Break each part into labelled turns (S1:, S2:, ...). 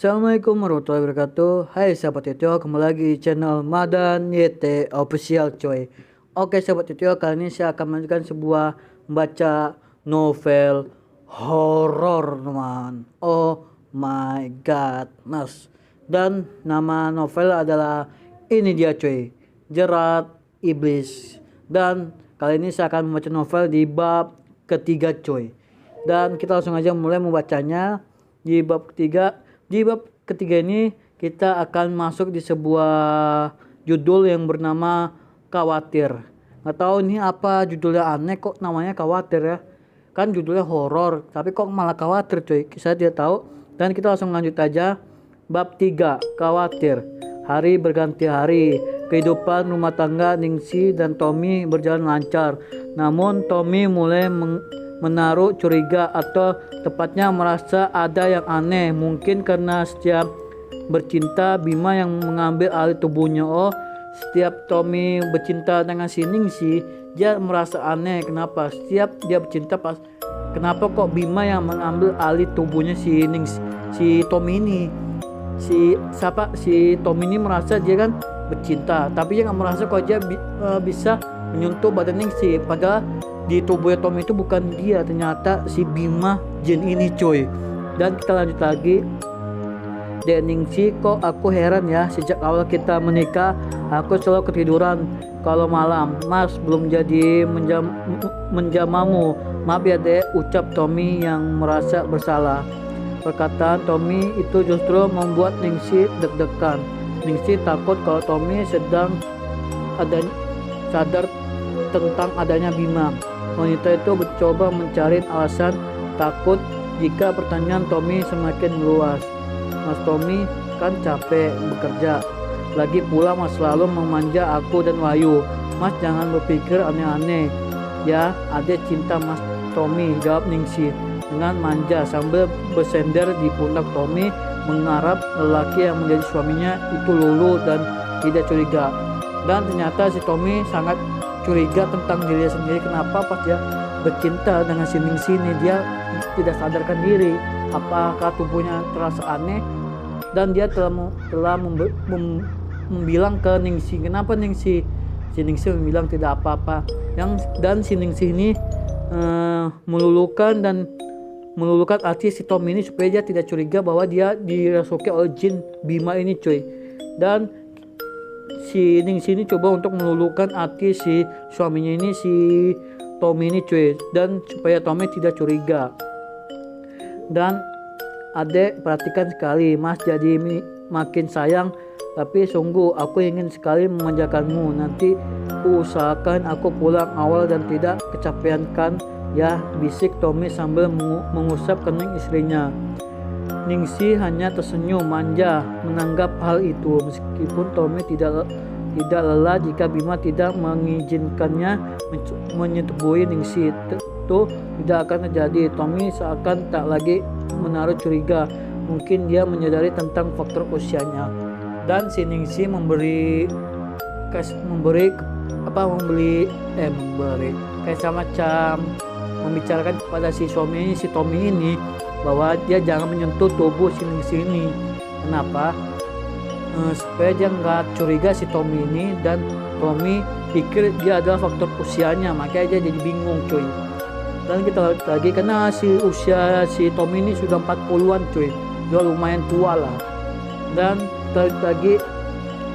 S1: Assalamualaikum warahmatullahi wabarakatuh. Hai sahabat Titio, kembali lagi di channel Madan YT Official coy. Oke sahabat Titio, kali ini saya akan menunjukkan sebuah membaca novel horor teman. Oh my god, mas. Dan nama novel adalah ini dia coy, Jerat Iblis. Dan kali ini saya akan membaca novel di bab ketiga coy. Dan kita langsung aja mulai membacanya di bab ketiga. Di bab ketiga ini kita akan masuk di sebuah judul yang bernama Khawatir. Nggak tahu ini apa judulnya, aneh kok namanya Khawatir ya. Kan judulnya horor, tapi kok malah khawatir coy. Saya tidak tahu. Dan kita langsung lanjut aja. Bab 3, Khawatir. Hari berganti hari. Kehidupan rumah tangga Ningsi dan Tommy berjalan lancar. Namun Tommy mulai menaruh curiga, atau tepatnya merasa ada yang aneh. Mungkin karena setiap bercinta Bima yang mengambil alih tubuhnya. Oh, setiap Tommy bercinta dengan si Ningsi, dia merasa aneh. Kenapa setiap dia bercinta kenapa kok Bima yang mengambil alih tubuhnya si Ningsi, si Tommy ini. Si Tommy ini merasa dia kan bercinta, tapi dia nggak merasa kok dia bisa menyentuh badan Ningsi. Padahal di tubuhnya Tommy itu bukan dia, ternyata si Bima Jin ini coy. Dan kita lanjut lagi. Dek Ningsi, kok aku heran ya, sejak awal kita menikah aku selalu ketiduran kalau malam. Mas belum jadi menjamamu. Maaf ya dek, ucap Tommy yang merasa bersalah. Perkataan Tommy itu justru membuat Ningsi deg-degan. Ningsi takut kalau Tommy sedang sadar tentang adanya Bima. Wanita itu mencoba mencari alasan takut jika pertanyaan Tommy semakin meluas. Mas Tommy kan capek bekerja. Lagi pula Mas selalu memanja aku dan Wahyu. Mas jangan berpikir aneh-aneh. Ya, adek cinta Mas Tommy, jawab Ningsi dengan manja sambil bersender di pundak Tommy, mengharap lelaki yang menjadi suaminya itu luluh dan tidak curiga. Dan ternyata si Tommy sangat curiga tentang dirinya sendiri. Kenapa pas dia bercinta dengan si Ningsi ini dia tidak sadarkan diri, apakah tubuhnya terasa aneh. Dan dia telah membilang ke Ningsi. Kenapa Ningsi? Si Ningsi membilang tidak apa-apa. Dan si Ningsi ini meluluhkan hati si Tommy ini supaya dia tidak curiga bahwa dia dirasuki oleh jin Bima ini coy. Dan si Ningsi ini coba untuk meluluhkan hati si suaminya ini, si Tommy ini cuy, dan supaya Tommy tidak curiga. Dan adek perhatikan sekali, Mas jadi makin sayang, tapi sungguh aku ingin sekali memanjakanmu. Nanti usahakan aku pulang awal dan tidak kecapean kan ya, bisik Tommy sambil mengusap kening istrinya. Ningsi hanya tersenyum manja menanggap hal itu, meskipun Tommy tidak lelah jika Bima tidak mengizinkannya menyetubuhi Ningsi. Itu tidak akan terjadi. Tommy seakan tak lagi menaruh curiga. Mungkin dia menyadari tentang faktor usianya. Dan si Ningsi memberi kayak semacam membicarakan kepada si suami si Tommy ini bahwa dia jangan menyentuh tubuh si Ningsi ini. Kenapa? Supaya dia nggak curiga si Tommy ini, dan Tommy pikir dia adalah faktor usianya, makanya dia jadi bingung cuy. Dan kita lihat lagi karena usia si Tommy ini sudah 40-an cuy, dia lumayan tua lah. Dan kita lihat lagi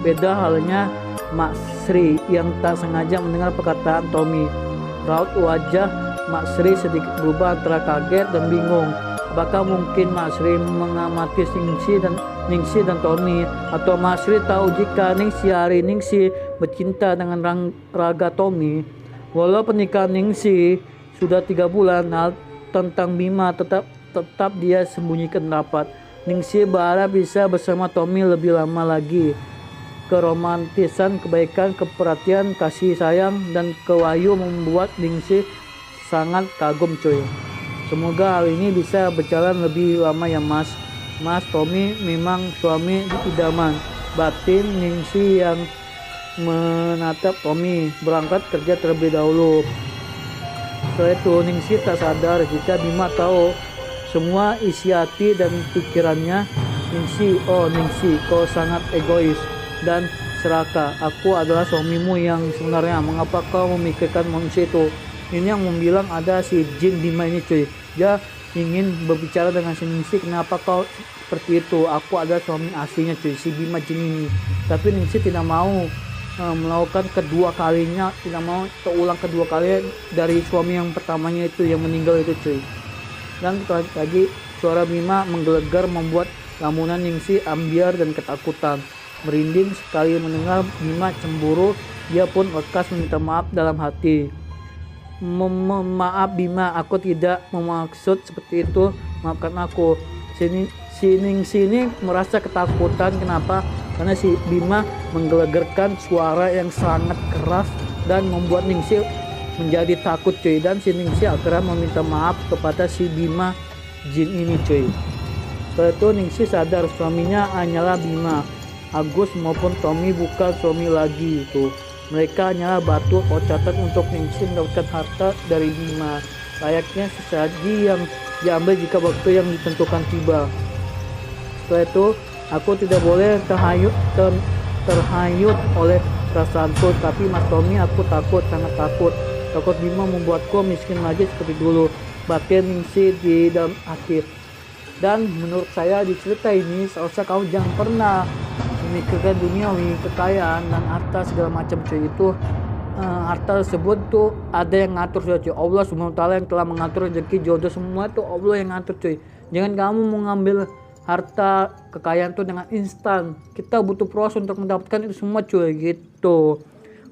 S1: beda halnya Mak Sri yang tak sengaja mendengar perkataan Tommy. Raut wajah Mak Sri sedikit berubah antara kaget dan bingung. Apakah mungkin Mak Sri mengamati Ningsi dan Tommy, atau Mak Sri tahu jika Ningsi bercinta dengan raga Tommy? Walau pernikahan Ningsi sudah 3 bulan, hal tentang Bima tetap dia sembunyikan rapat. Ningsi berharap bisa bersama Tommy lebih lama lagi. Keromantisan, kebaikan, keperhatian, kasih sayang, dan kewahyu membuat Ningsi sangat kagum cuy. Semoga hal ini bisa berjalan lebih lama ya Mas. Mas Tommy memang suami idaman. Batin Ningsi yang menatap Tommy berangkat kerja terlebih dahulu. Setelah itu Ningsi tak sadar jika Bima tahu semua isi hati dan pikirannya Ningsi, oh Ningsi, kau sangat egois dan serakah. Aku adalah suamimu yang sebenarnya. Mengapa kau memikirkan manusia itu? Ini yang membilang ada si Jin Bima ini cuy. Dia ingin berbicara dengan si Ningsi. Kenapa kau seperti itu? Aku adalah suami aslinya cuy, si Bima Jin ini. Tapi Ningsi tidak mau melakukan kedua kalinya, tidak mau terulang kedua kali dari suami yang pertamanya itu yang meninggal itu cuy. Dan kita lihat lagi suara Bima menggelegar membuat lamunan Ningsi ambiar dan ketakutan. Merinding sekali mendengar Bima cemburu, dia pun lekas meminta maaf dalam hati. Maaf Bima, aku tidak memaksud seperti itu, maafkan aku. Si Ningsi ini merasa ketakutan. Kenapa? Karena si Bima menggelegarkan suara yang sangat keras dan membuat Ningsi menjadi takut cuy. Dan si Ningsi akhirnya meminta maaf kepada si Bima Jin ini cuy. Setelah itu Ningsi sadar suaminya hanyalah Bima. Agus maupun Tommy bukan suami lagi itu. Mereka hanyalah batu loncatan untuk Ningsi mendapatkan harta dari Bima. Layaknya sesaji yang diambil jika waktu yang ditentukan tiba. Setelah itu aku tidak boleh terhanyut oleh perasaanku. Tapi Mas Tommy, aku takut, sangat takut. Takut Bima membuatku miskin lagi seperti dulu. Batin Ningsi di dalam akhir. Dan menurut saya di cerita ini seharusnya kau jangan pernah memikirkan duniawi, kekayaan dan harta segala macam cuy. Itu harta tersebut tuh ada yang ngatur cuy. Allah SWT yang telah mengatur rezeki, jodoh, semua itu Allah yang ngatur cuy. Jangan kamu mengambil harta kekayaan tuh dengan instan. Kita butuh proses untuk mendapatkan itu semua cuy gitu.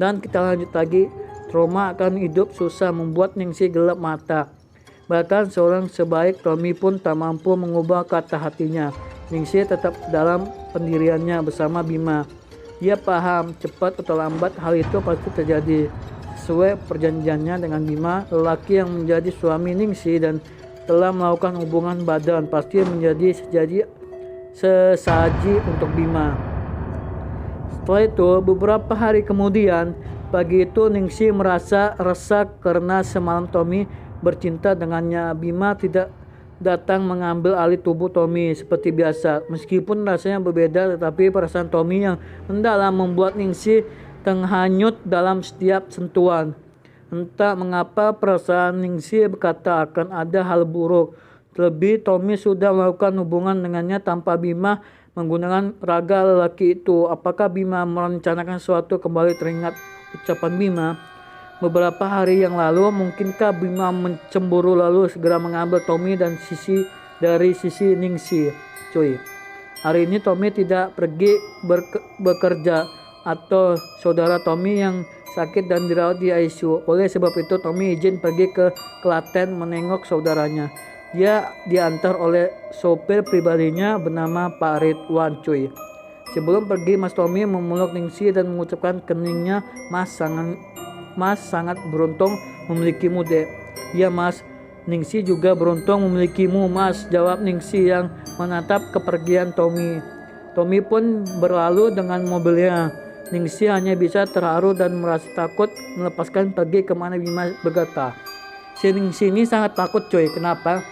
S1: Dan kita lanjut lagi. Trauma akan hidup susah membuat Ningsi gelap mata. Bahkan seorang sebaik Tommy pun tak mampu mengubah kata hatinya. Ningsi tetap dalam pendiriannya bersama Bima. Dia paham cepat atau lambat hal itu pasti terjadi. Sesuai perjanjiannya dengan Bima, lelaki yang menjadi suami Ningsi dan telah melakukan hubungan badan pasti menjadi sesaji untuk Bima. Setelah itu, beberapa hari kemudian, pagi itu Ningsi merasa resah karena semalam Tommy bercinta dengannya. Bima tidak datang mengambil alih tubuh Tommy seperti biasa. Meskipun rasanya berbeda, tetapi perasaan Tommy yang mendalam membuat Ningsi terhanyut dalam setiap sentuhan. Entah mengapa perasaan Ningsi berkata akan ada hal buruk. Terlebih Tommy sudah melakukan hubungan dengannya tanpa Bima menggunakan raga lelaki itu. Apakah Bima merencanakan sesuatu? Kembali teringat ucapan Bima beberapa hari yang lalu. Mungkinkah Bima mencemburu lalu segera mengambil Tommy dan dari sisi Ningsi cuy. Hari ini Tommy tidak pergi bekerja atau saudara Tommy yang sakit dan dirawat di ICU. Oleh sebab itu Tommy izin pergi ke Klaten menengok saudaranya. Dia diantar oleh sopir pribadinya bernama Pak Ridwan cuy. Sebelum pergi Mas Tommy memeluk Ningsi dan mengucapkan keningnya, Mas sangat beruntung memilikimu dek. Ya Mas, Ningsi juga beruntung memilikimu Mas, jawab Ningsi yang menatap kepergian Tommy. Tommy pun berlalu dengan mobilnya. Ningsi hanya bisa terharu dan merasa takut melepaskan pergi kemana Bima berkata. Si Ningsi ini sangat takut coy. Kenapa?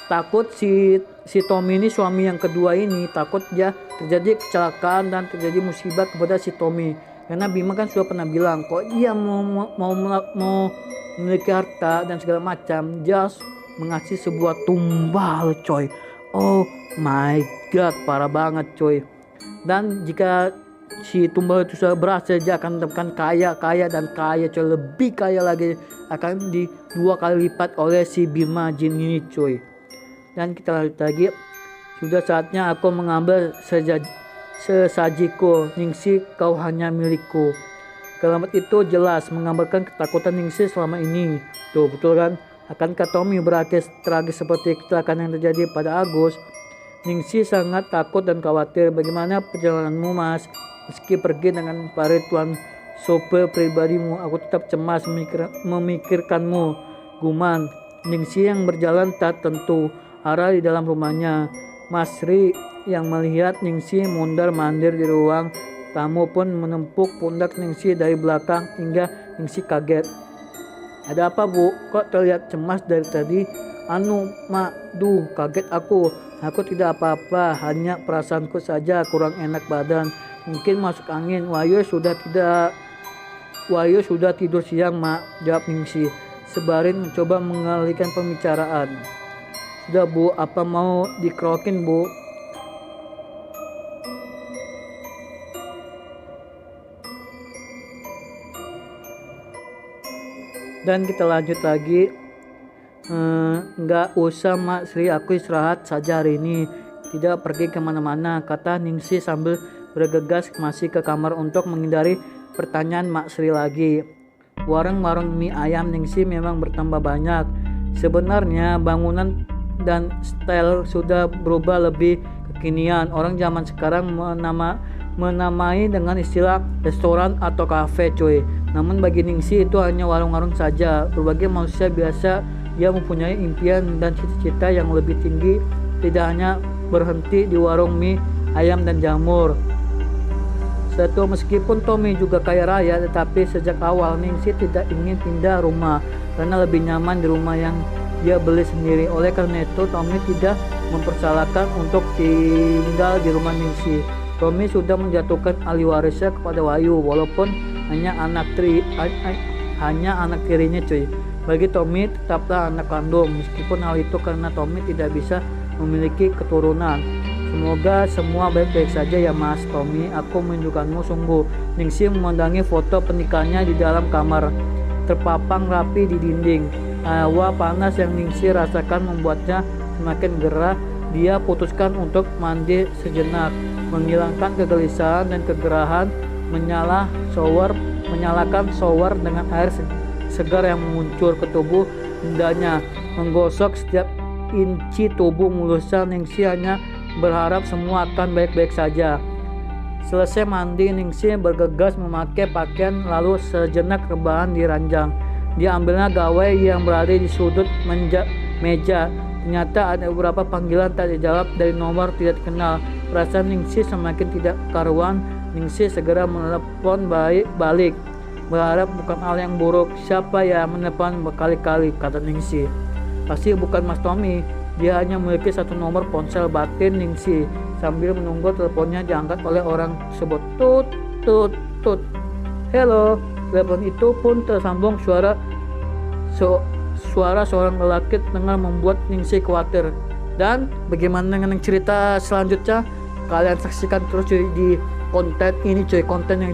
S1: Takut si Tommy ini, suami yang kedua ini, takut dia terjadi kecelakaan dan terjadi musibah kepada si Tommy. Karena Bima kan sudah pernah bilang kok dia mau memiliki harta dan segala macam, dia mengasih sebuah tumbal coy. Oh my god, parah banget coy. Dan jika si tumbal itu sudah berhasil, dia akan mendapatkan kaya dan kaya coy, lebih kaya lagi, akan di 2 kali lipat oleh si Bima Jin ini coy. Dan kita lanjut lagi. Sudah saatnya aku mengambil sesajiku, Ningsi, kau hanya milikku. Kalimat itu jelas menggambarkan ketakutan Ningsi selama ini. Tuh betul kan? Akankah Tommy berakhir tragis seperti kecelakaan yang terjadi pada Agus? Ningsi sangat takut dan khawatir. Bagaimana perjalananmu Mas? Meski pergi dengan Pak Ridwan, sopir pribadimu, aku tetap cemas memikirkanmu. Guman Ningsi yang berjalan tak tentu arah di dalam rumahnya. Mas Ri yang melihat Ningsi mondar-mandir di ruang tamu pun menempuk pundak Ningsi dari belakang hingga Ningsi kaget. Ada apa Bu? Kok terlihat cemas dari tadi? Mak, kaget aku. Aku tidak apa-apa, hanya perasaanku saja kurang enak badan. Mungkin masuk angin. Wahyu sudah tidur siang, Mak, jawab Ningsih. Sebarin mencoba mengalihkan pembicaraan. Sudah, Bu, apa mau dikerokin, Bu? Dan kita lanjut lagi. Nggak usah, Mak Sri, aku istirahat saja hari ini. Tidak pergi kemana-mana, kata Ningsih sambil bergegas masih ke kamar untuk menghindari pertanyaan Mak Sri lagi. Warung-warung mie ayam Ningsih memang bertambah banyak. Sebenarnya bangunan dan style sudah berubah lebih kekinian. Orang zaman sekarang menamai dengan istilah restoran atau kafe, cuy. Namun bagi Ningsih itu hanya warung-warung saja. Berbagai manusia biasa, dia mempunyai impian dan cita-cita yang lebih tinggi, tidak hanya berhenti di warung mie ayam dan jamur. Meskipun Tommy juga kaya raya, tetapi sejak awal Ningsih tidak ingin pindah rumah karena lebih nyaman di rumah yang dia beli sendiri. Oleh karena itu Tommy tidak mempersalahkan untuk tinggal di rumah Ningsih. Tommy sudah menjatuhkan ahli warisnya kepada Wahyu, walaupun hanya anak tirinya, cuy. Bagi Tommy tetaplah anak kandung, meskipun hal itu karena Tommy tidak bisa memiliki keturunan. Semoga semua baik-baik saja ya, Mas Tommy. Aku merindukanmu sungguh. Ningsih memandangi foto pernikahannya di dalam kamar, terpapang rapi di dinding. Hawa panas yang Ningsih rasakan membuatnya semakin gerah. Dia putuskan untuk mandi sejenak, menghilangkan kegelisahan dan kegerahan. Menyalakan shower dengan air segar yang menguncur ke tubuh hendaknya menggosok setiap inci tubuh mulusnya. Ningsih hanya berharap semua akan baik-baik saja. Selesai mandi, Ningsih bergegas memakai pakaian, lalu sejenak rebahan di ranjang. Dia ambilnya gawai yang berada di sudut meja. Ternyata ada beberapa panggilan tak dijawab dari nomor tidak dikenal. Perasaan Ningsih semakin tidak karuan. Ningsih segera menelepon balik, berharap bukan hal yang buruk. Siapa ya menelepon berkali-kali, kata Ningsih. Pasti bukan Mas Tommy. Dia hanya memiliki satu nomor ponsel, batin Ningsih sambil menunggu teleponnya diangkat oleh orang tersebut. Tut, tut, tut. Hello. Telepon itu pun tersambung suara seorang lelaki tengah membuat Ningsih khawatir. Dan bagaimana dengan cerita selanjutnya? Kalian saksikan terus cuy di konten ini, cuy. Konten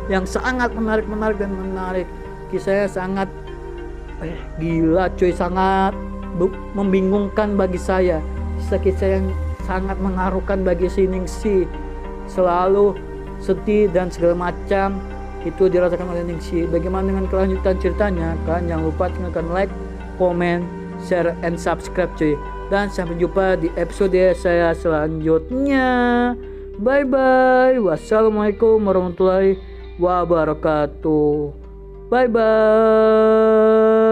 S1: yang sangat menarik dan menarik. Kisahnya sangat gila, cuy. Sangat membingungkan bagi saya. Kisah-kisah yang sangat mengharukan bagi si Ningsih. Selalu sedih dan segala macam itu dirasakan oleh Ningsih. Bagaimana dengan kelanjutan ceritanya? Kalian jangan lupa tinggalkan like, comment, share, and subscribe, cuy. Dan sampai jumpa di episode saya selanjutnya. Bye bye. Wassalamualaikum warahmatullahi wabarakatuh. Bye bye.